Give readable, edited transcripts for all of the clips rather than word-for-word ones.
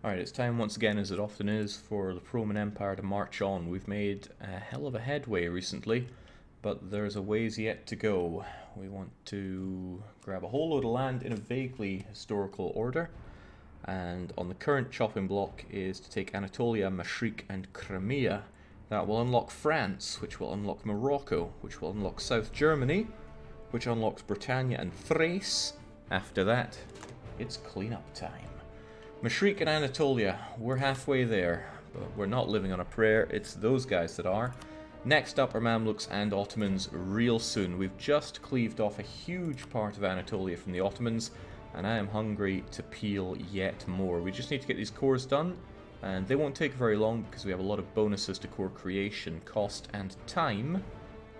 Alright, it's time once again, as it often is, for the PRoman Empire to march on. We've made a hell of a headway recently, but there's a ways yet to go. We want to grab a whole load of land in a vaguely historical order, and on the current chopping block is to take Anatolia, Mashriq and Crimea. That will unlock France, which will unlock Morocco, which will unlock South Germany, which unlocks Britannia and Thrace. After that, it's cleanup time. Mashriq and Anatolia, we're halfway there, but we're not living on a prayer, it's those guys that are. Next up are Mamluks and Ottomans real soon. We've just cleaved off a huge part of Anatolia from the Ottomans, and I am hungry to peel yet more. We just need to get these cores done, and they won't take very long because we have a lot of bonuses to core creation, cost, and time.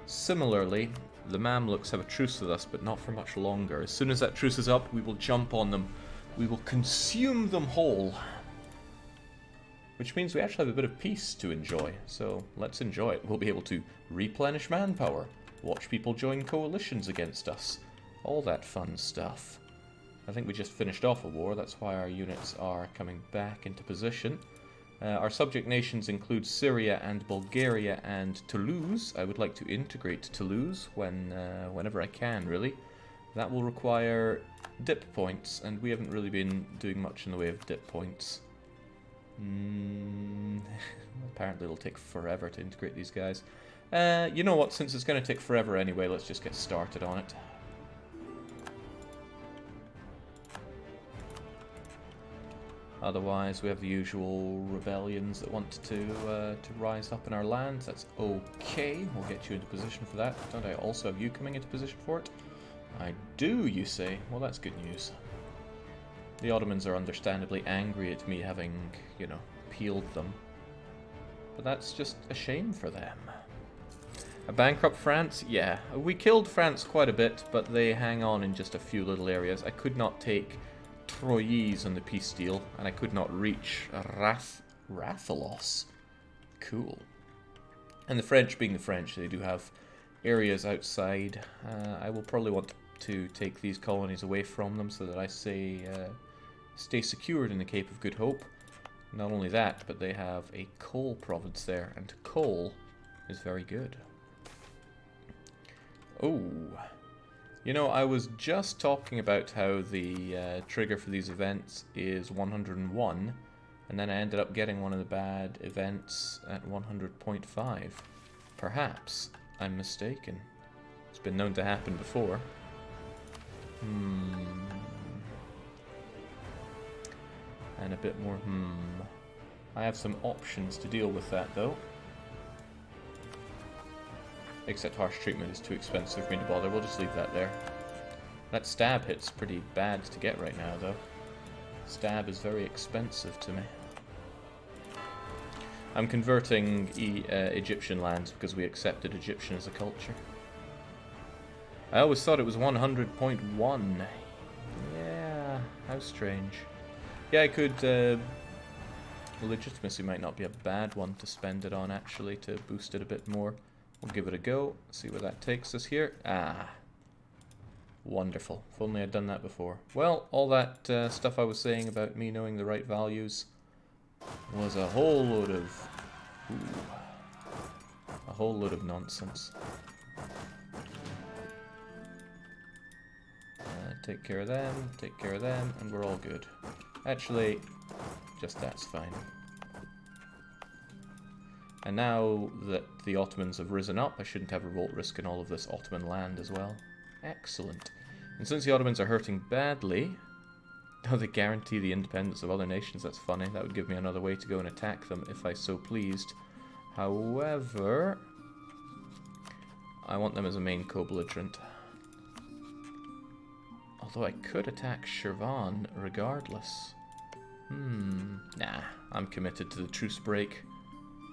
Similarly, the Mamluks have a truce with us, but not for much longer. As soon as that truce is up, we will jump on them. We will consume them whole. Which means we actually have a bit of peace to enjoy, so let's enjoy it. We'll be able to replenish manpower, watch people join coalitions against us, all that fun stuff. I think we just finished off a war, that's why our units are coming back into position. Our subject nations include Syria and Bulgaria and Toulouse. I would like to integrate Toulouse whenever I can, really. That will require dip points, and we haven't really been doing much in the way of dip points. Apparently it'll take forever to integrate these guys. You know what, since it's going to take forever anyway, let's just get started on it. Otherwise, we have the usual rebellions that want to rise up in our lands. That's okay. We'll get you into position for that. Don't I also have you coming into position for it? I do, you say? Well, that's good news. The Ottomans are understandably angry at me having, you know, peeled them. But that's just a shame for them. A bankrupt France? Yeah. We killed France quite a bit, but they hang on in just a few little areas. I could not take Troyes on the peace deal, and I could not reach Rathalos. Cool. And the French, being the French, they do have areas outside. I will probably want to take these colonies away from them so that I stay secured in the Cape of Good Hope. Not only that, but they have a coal province there, and coal is very good. Oh, you know, I was just talking about how the trigger for these events is 101, and then I ended up getting one of the bad events at 100.5. Perhaps I'm mistaken. It's been known to happen before. And a bit more I have some options to deal with that, though. Except harsh treatment is too expensive for me to bother. We'll just leave that there. That stab hit's pretty bad to get right now, though. Stab is very expensive to me. I'm converting Egyptian lands because we accepted Egyptian as a culture. I always thought it was 100.1. Yeah, how strange. Yeah, I could... legitimacy might not be a bad one to spend it on, actually, to boost it a bit more. We'll give it a go, see where that takes us here. Ah, wonderful. If only I'd done that before. Well, all that stuff I was saying about me knowing the right values was a whole load of... a whole load of nonsense. Take care of them, and we're all good. Actually, just that's fine. And now that the Ottomans have risen up, I shouldn't have revolt risk in all of this Ottoman land as well. Excellent. And since the Ottomans are hurting badly... Oh, they guarantee the independence of other nations, that's funny. That would give me another way to go and attack them if I so pleased. However... I want them as a main co-belligerent. Although I could attack Shirvan regardless. Nah, I'm committed to the truce break.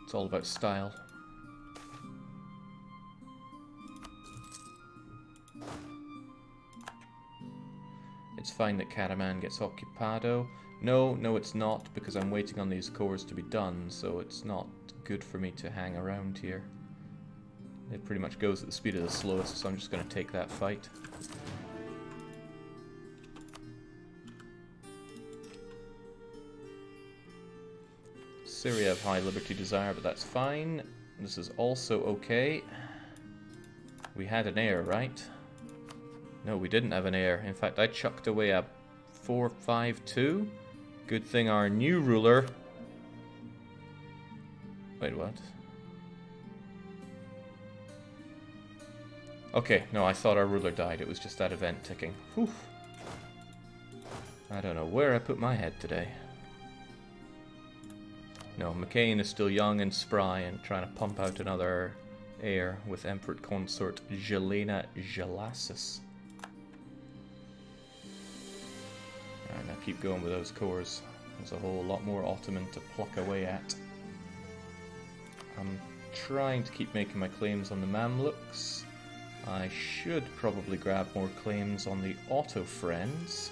It's all about style. It's fine that Karaman gets occupado. No, it's not, because I'm waiting on these cores to be done, so it's not good for me to hang around here. It pretty much goes at the speed of the slowest, so I'm just going to take that fight. Syria have high liberty desire, but that's fine. This is also okay. We had an heir, right? No, we didn't have an heir. In fact, I chucked away a 452. Good thing our new ruler... Wait, what? Okay, no, I thought our ruler died. It was just that event ticking. Whew. I don't know where I put my head today. No, McCain is still young and spry and trying to pump out another heir with Emperor Consort Jelena Gelassus. Alright, now keep going with those cores. There's a whole lot more Ottoman to pluck away at. I'm trying to keep making my claims on the Mamluks. I should probably grab more claims on the Otto Friends.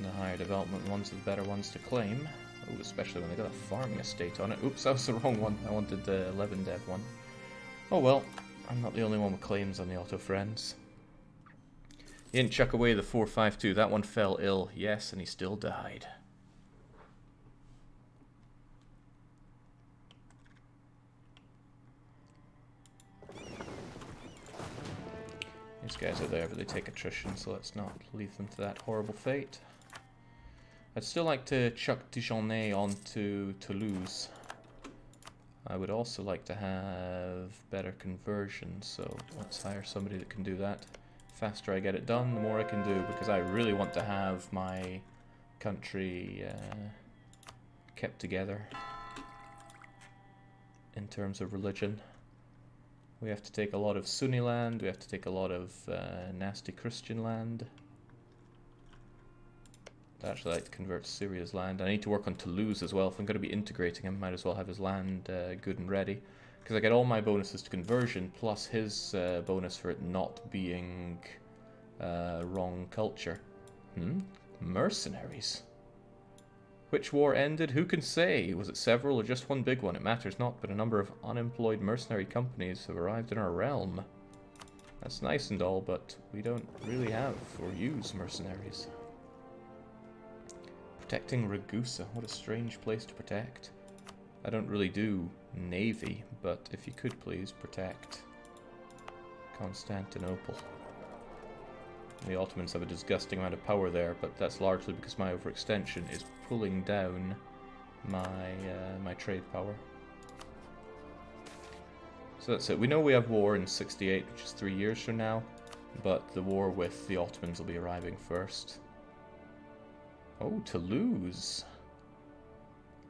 The higher development ones are the better ones to claim. Ooh, especially when they got a farming estate on it. Oops, that was the wrong one. I wanted the 11 dev one. Oh well, I'm not the only one with claims on the Otto Friends. He didn't chuck away the 452. That one fell ill, yes, and he still died. These guys are there, but they take attrition, so let's not leave them to that horrible fate. I'd still like to chuck Dijonais onto Toulouse. I would also like to have better conversion, so let's hire somebody that can do that. The faster I get it done, the more I can do, because I really want to have my country kept together in terms of religion. We have to take a lot of Sunni land, we have to take a lot of nasty Christian land. I'd actually like to convert Syria's land. I need to work on Toulouse as well. If I'm going to be integrating him, might as well have his land good and ready. Because I get all my bonuses to conversion, plus his bonus for it not being wrong culture. Mercenaries. Which war ended? Who can say? Was it several or just one big one? It matters not, but a number of unemployed mercenary companies have arrived in our realm. That's nice and all, but we don't really have or use mercenaries. Protecting Ragusa. What a strange place to protect. I don't really do navy, but if you could please protect Constantinople. The Ottomans have a disgusting amount of power there, but that's largely because my overextension is pulling down my my trade power. So that's it. We know we have war in 68, which is 3 years from now, but the war with the Ottomans will be arriving first. Oh, Toulouse.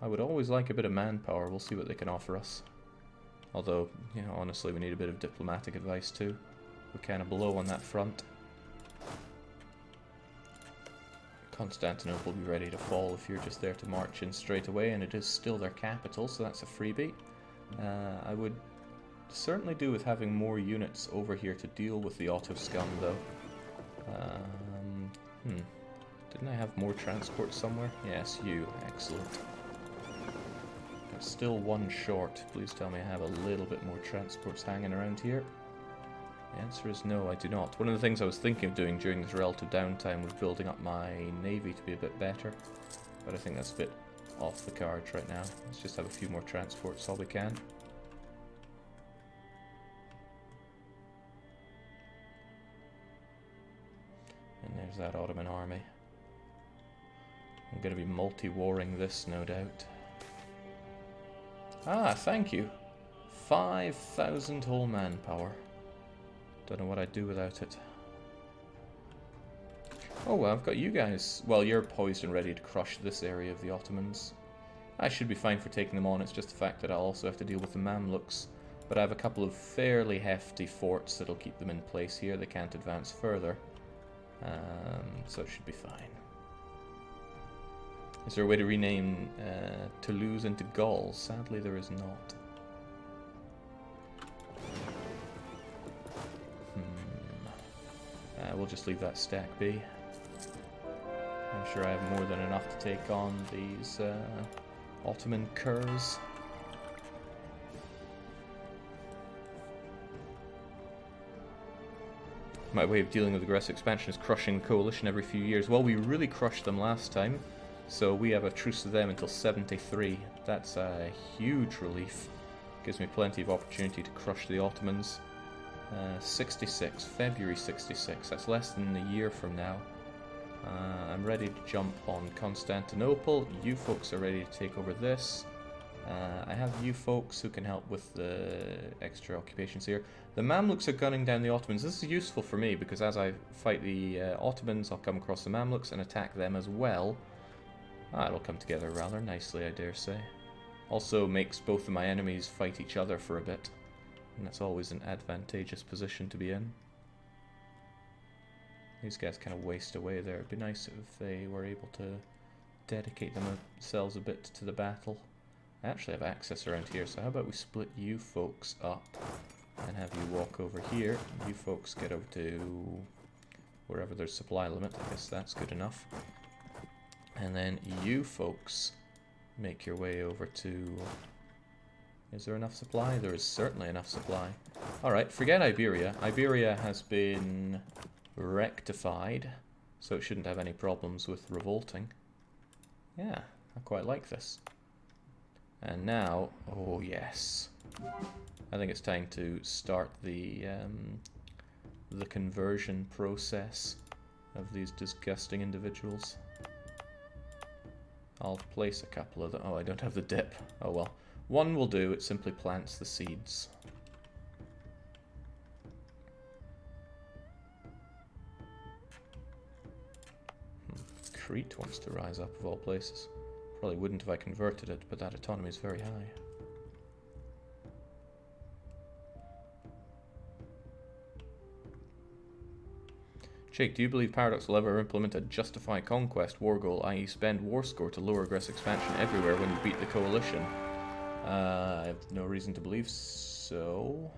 I would always like a bit of manpower. We'll see what they can offer us. Although, you know, honestly, we need a bit of diplomatic advice too. We're kind of below on that front. Constantinople will be ready to fall if you're just there to march in straight away, and it is still their capital, so that's a freebie. I would certainly do with having more units over here to deal with the Otto scum, though. Didn't I have more transport somewhere? Yes, you. Excellent. I'm still one short. Please tell me I have a little bit more transports hanging around here. The answer is no, I do not. One of the things I was thinking of doing during this relative downtime was building up my navy to be a bit better. But I think that's a bit off the cards right now. Let's just have a few more transports, all we can. And there's that Ottoman army. I'm going to be multi-warring this, no doubt. Ah, thank you. 5,000 whole manpower. Don't know what I'd do without it. Oh, well, I've got you guys. Well, you're poised and ready to crush this area of the Ottomans. I should be fine for taking them on. It's just the fact that I'll also have to deal with the Mamluks. But I have a couple of fairly hefty forts that'll keep them in place here. They can't advance further. So it should be fine. Is there a way to rename Toulouse into Gaul? Sadly, there is not. We'll just leave that stack be. I'm sure I have more than enough to take on these Ottoman curs. My way of dealing with aggressive expansion is crushing the coalition every few years. Well, we really crushed them last time. So we have a truce with them until 73. That's a huge relief. Gives me plenty of opportunity to crush the Ottomans. 66, February 66. That's less than a year from now. I'm ready to jump on Constantinople. You folks are ready to take over this. I have you folks who can help with the extra occupations here. The Mamluks are gunning down the Ottomans. This is useful for me because as I fight the Ottomans, I'll come across the Mamluks and attack them as well. It'll come together rather nicely, I dare say. Also makes both of my enemies fight each other for a bit. And that's always an advantageous position to be in. These guys kind of waste away there. It'd be nice if they were able to dedicate themselves a bit to the battle. I actually have access around here, so how about we split you folks up and have you walk over here. You folks get over to wherever there's supply limit. I guess that's good enough. And then you folks make your way over to... Is there enough supply? There is certainly enough supply. Alright, forget Iberia. Iberia has been rectified, so it shouldn't have any problems with revolting. Yeah, I quite like this. And now, oh yes, I think it's time to start the conversion process of these disgusting individuals. I'll place a couple of them. Oh, I don't have the dip. Oh well. One will do, it simply plants the seeds. Crete wants to rise up of all places. Probably wouldn't if I converted it, but that autonomy is very high. Jake, do you believe Paradox will ever implement a justify conquest war goal, i.e. spend war score to lower aggressive expansion everywhere when you beat the coalition? I have no reason to believe so.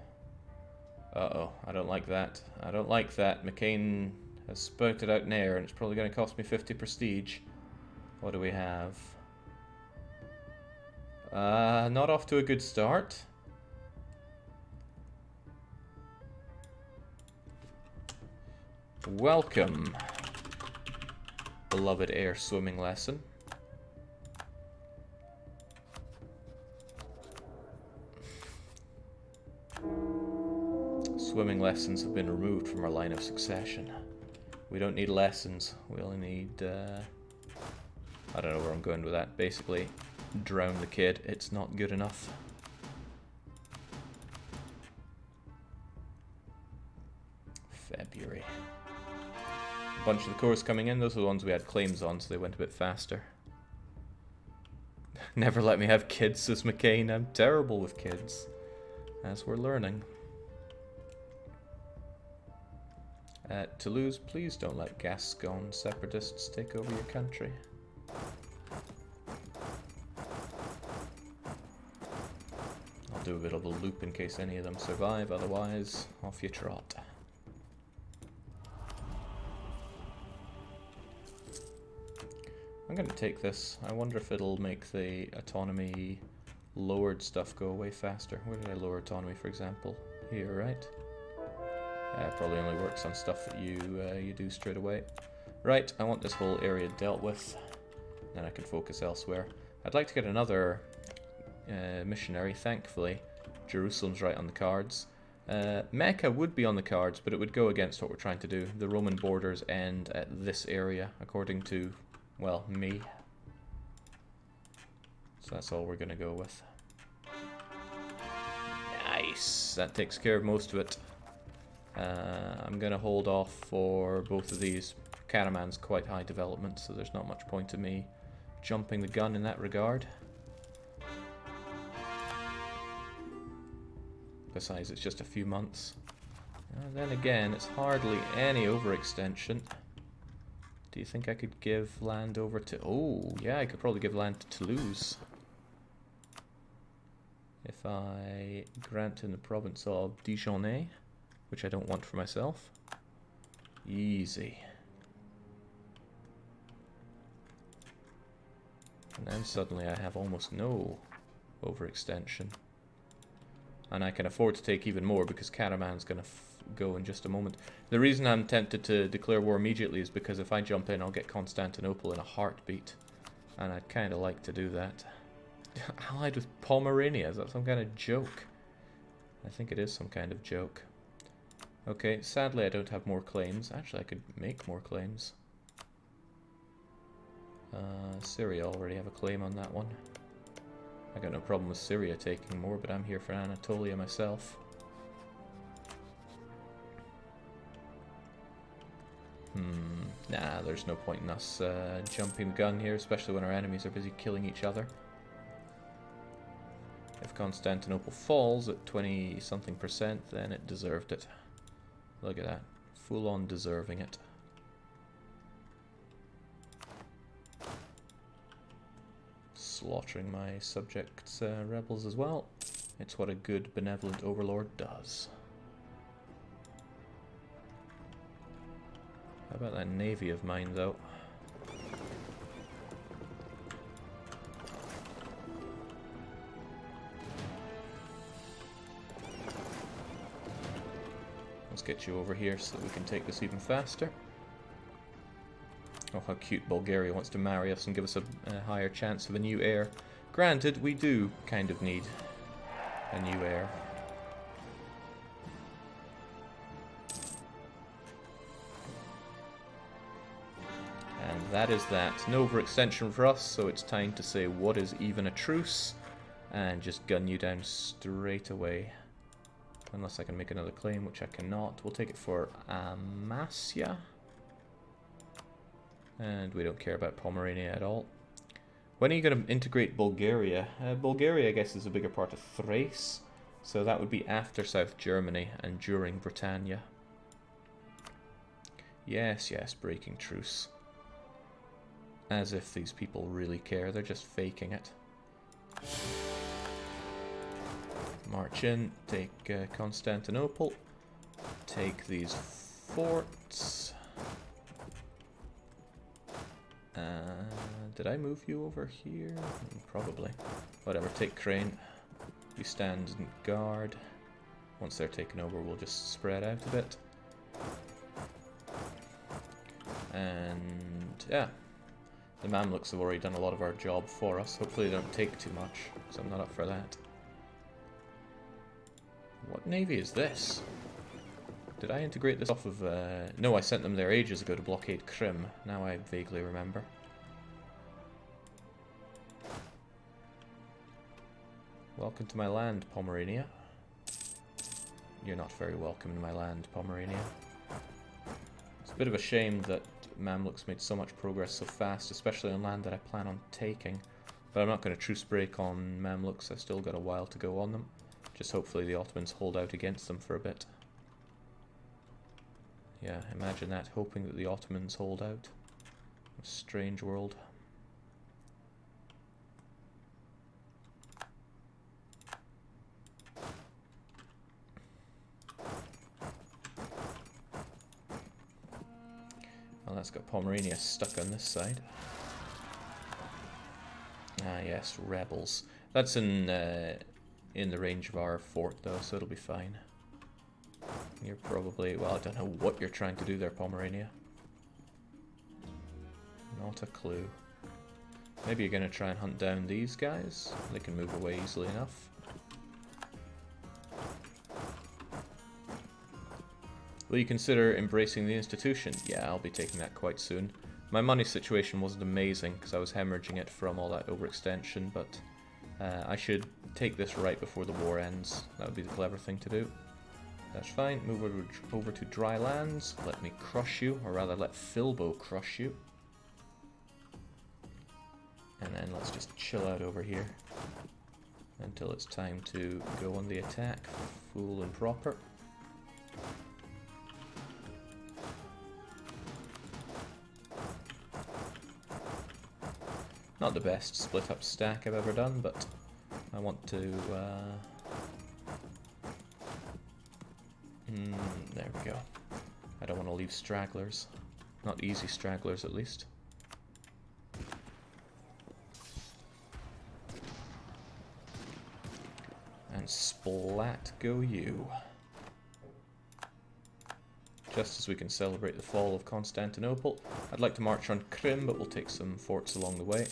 Uh-oh, I don't like that. I don't like that. McCain has spouted out an air, and it's probably going to cost me 50 prestige. What do we have? Not off to a good start. Welcome, beloved air swimming lesson. Swimming lessons have been removed from our line of succession. We don't need lessons, we only need, I don't know where I'm going with that. Basically, drown the kid, it's not good enough. February. A bunch of the cores coming in, those are the ones we had claims on, so they went a bit faster. Never let me have kids, says McCain. I'm terrible with kids, as we're learning. Toulouse, please don't let Gascon separatists take over your country. I'll do a bit of a loop in case any of them survive, otherwise off you trot. I'm going to take this. I wonder if it'll make the autonomy lowered stuff go away faster. Where did I lower autonomy, for example? Here, right? Probably only works on stuff that you do straight away. Right, I want this whole area dealt with. Then I can focus elsewhere. I'd like to get another missionary, thankfully. Jerusalem's right on the cards. Mecca would be on the cards, but it would go against what we're trying to do. The Roman borders end at this area, according to, well, me. So that's all we're going to go with. Nice! That takes care of most of it. I'm going to hold off for both of these. Karaman's quite high development, so there's not much point to me jumping the gun in that regard. Besides, it's just a few months. And then again, it's hardly any overextension. Do you think I could give land over to... Oh, yeah, I could probably give land to Toulouse. If I grant in the province of Dijonais, which I don't want for myself. Easy. And then suddenly I have almost no overextension. And I can afford to take even more because Karaman's going to go in just a moment. The reason I'm tempted to declare war immediately is because if I jump in, I'll get Constantinople in a heartbeat. And I'd kind of like to do that. Allied with Pomerania, is that some kind of joke? I think it is some kind of joke. Okay, sadly I don't have more claims. Actually, I could make more claims. Syria already have a claim on that one. I got no problem with Syria taking more, but I'm here for Anatolia myself. Nah, there's no point in us jumping the gun here, especially when our enemies are busy killing each other. If Constantinople falls at 20-something%, then it deserved it. Look at that. Full on deserving it. Slaughtering my subjects' rebels as well. It's what a good benevolent overlord does. How about that navy of mine, though? Let's get you over here so that we can take this even faster. Oh, how cute. Bulgaria wants to marry us and give us a higher chance of a new heir. Granted, we do kind of need a new heir. And that is that. No overextension for us, so it's time to say what is even a truce, and just gun you down straight away. Unless I can make another claim, which I cannot. We'll take it for Amasya. And we don't care about Pomerania at all. When are you going to integrate Bulgaria? Bulgaria, I guess, is a bigger part of Thrace. So that would be after South Germany and during Britannia. Yes, yes, breaking truce. As if these people really care, they're just faking it. March in, take Constantinople, take these forts. Did I move you over here? Probably. Whatever, take Crane. You stand guard. Once they're taken over, we'll just spread out a bit. And yeah, the Mamluks have already done a lot of our job for us. Hopefully they don't take too much, because I'm not up for that. What navy is this? Did I integrate this off of... No, I sent them there ages ago to blockade Crim. Now I vaguely remember. Welcome to my land, Pomerania. You're not very welcome in my land, Pomerania. It's a bit of a shame that Mamluks made so much progress so fast, especially on land that I plan on taking. But I'm not going to truce break on Mamluks. I've still got a while to go on them. Just hopefully the Ottomans hold out against them for a bit. Yeah, imagine that, hoping that the Ottomans hold out. A strange world. Well, that's got Pomerania stuck on this side. Ah yes, rebels. That's in the range of our fort though, so it'll be fine. You're probably... well, I don't know what you're trying to do there, Pomerania. Not a clue. Maybe you're going to try and hunt down these guys. They can move away easily enough. Will you consider embracing the institution? Yeah, I'll be taking that quite soon. My money situation wasn't amazing because I was hemorrhaging it from all that overextension, but I should take this right before the war ends. That would be the clever thing to do. That's fine. Move over to dry lands. Let me crush you, or rather let Filbo crush you. And then let's just chill out over here until it's time to go on the attack, full and proper. Not the best split up stack I've ever done, but I want to... there we go. I don't want to leave stragglers. Not easy stragglers, at least. And splat go you. Just as we can celebrate the fall of Constantinople, I'd like to march on Crim, but we'll take some forts along the way.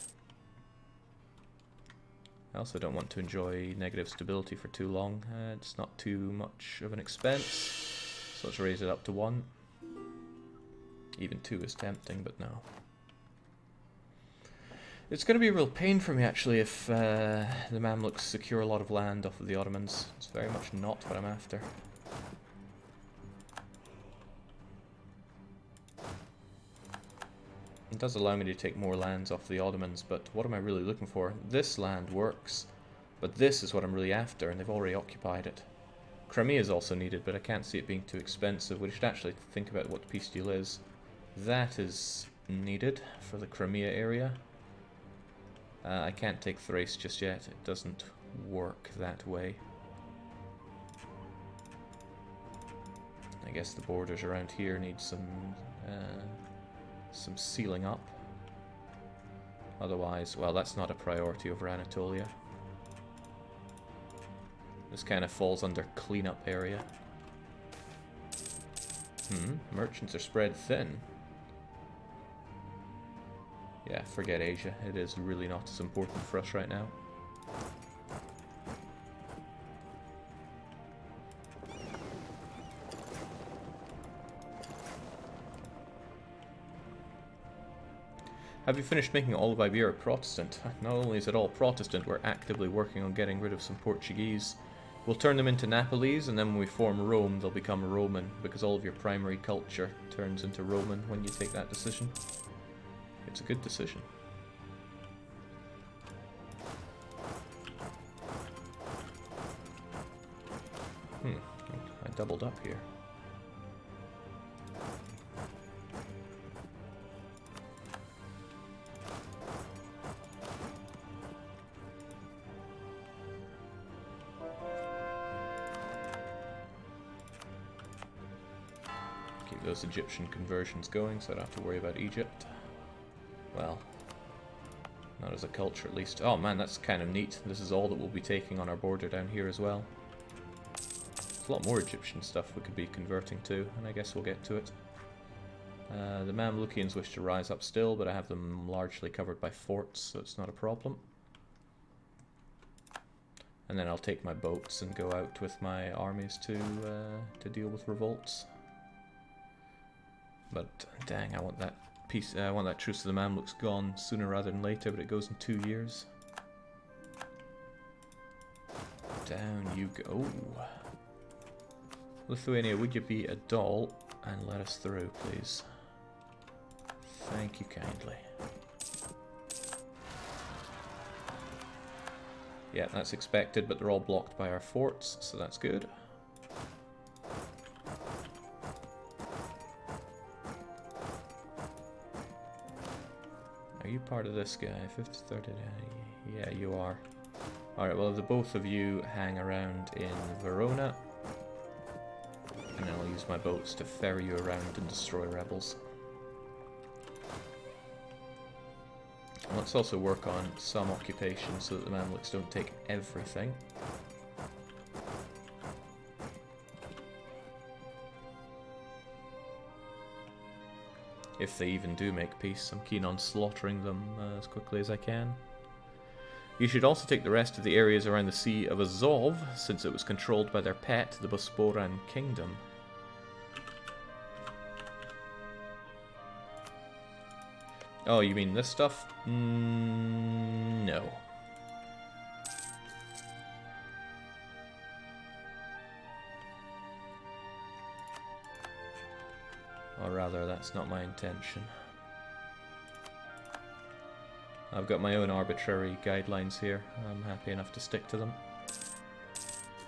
I also don't want to enjoy negative stability for too long. It's not too much of an expense, so let's raise it up to 1. Even 2 is tempting, but no. It's going to be a real pain for me, actually, if the Mamluks secure a lot of land off of the Ottomans. It's very much not what I'm after. It does allow me to take more lands off the Ottomans, but what am I really looking for? This land works, but this is what I'm really after, and they've already occupied it. Crimea is also needed, but I can't see it being too expensive. We should actually think about what the peace deal is. That is needed for the Crimea area. I can't take Thrace just yet. It doesn't work that way. I guess the borders around here need some sealing up. Otherwise, well, that's not a priority over Anatolia. This kind of falls under cleanup area. Merchants are spread thin. Yeah, forget Asia. It is really not as important for us right now. Have you finished making all of Iberia Protestant? Not only is it all Protestant, we're actively working on getting rid of some Portuguese. We'll turn them into Nepalese, and then when we form Rome, they'll become Roman, because all of your primary culture turns into Roman when you take that decision. It's a good decision. I doubled up here. Keep those Egyptian conversions going so I don't have to worry about Egypt. Well, not as a culture at least. Oh man, that's kind of neat. This is all that we'll be taking on our border down here as well. There's a lot more Egyptian stuff we could be converting to, and I guess we'll get to it. The Mamlukians wish to rise up still, but I have them largely covered by forts, so it's not a problem. And then I'll take my boats and go out with my armies to deal with revolts. But dang, I want that peace. I want that truce to the Mamluks gone sooner rather than later, but it goes in 2 years. Down you go. Lithuania, would you be a doll and let us through, please? Thank you kindly. Yeah, that's expected, but they're all blocked by our forts, so that's good. Are you part of this guy? 50, 30, yeah, you are. Alright, well, the both of you hang around in Verona, and then I'll use my boats to ferry you around and destroy rebels. And let's also work on some occupation so that the Mamluks don't take everything. If they even do make peace, I'm keen on slaughtering them as quickly as I can. You should also take the rest of the areas around the Sea of Azov, since it was controlled by their pet, the Bosporan Kingdom. Oh, you mean this stuff? No. Or rather, that's not my intention. I've got my own arbitrary guidelines here. I'm happy enough to stick to them.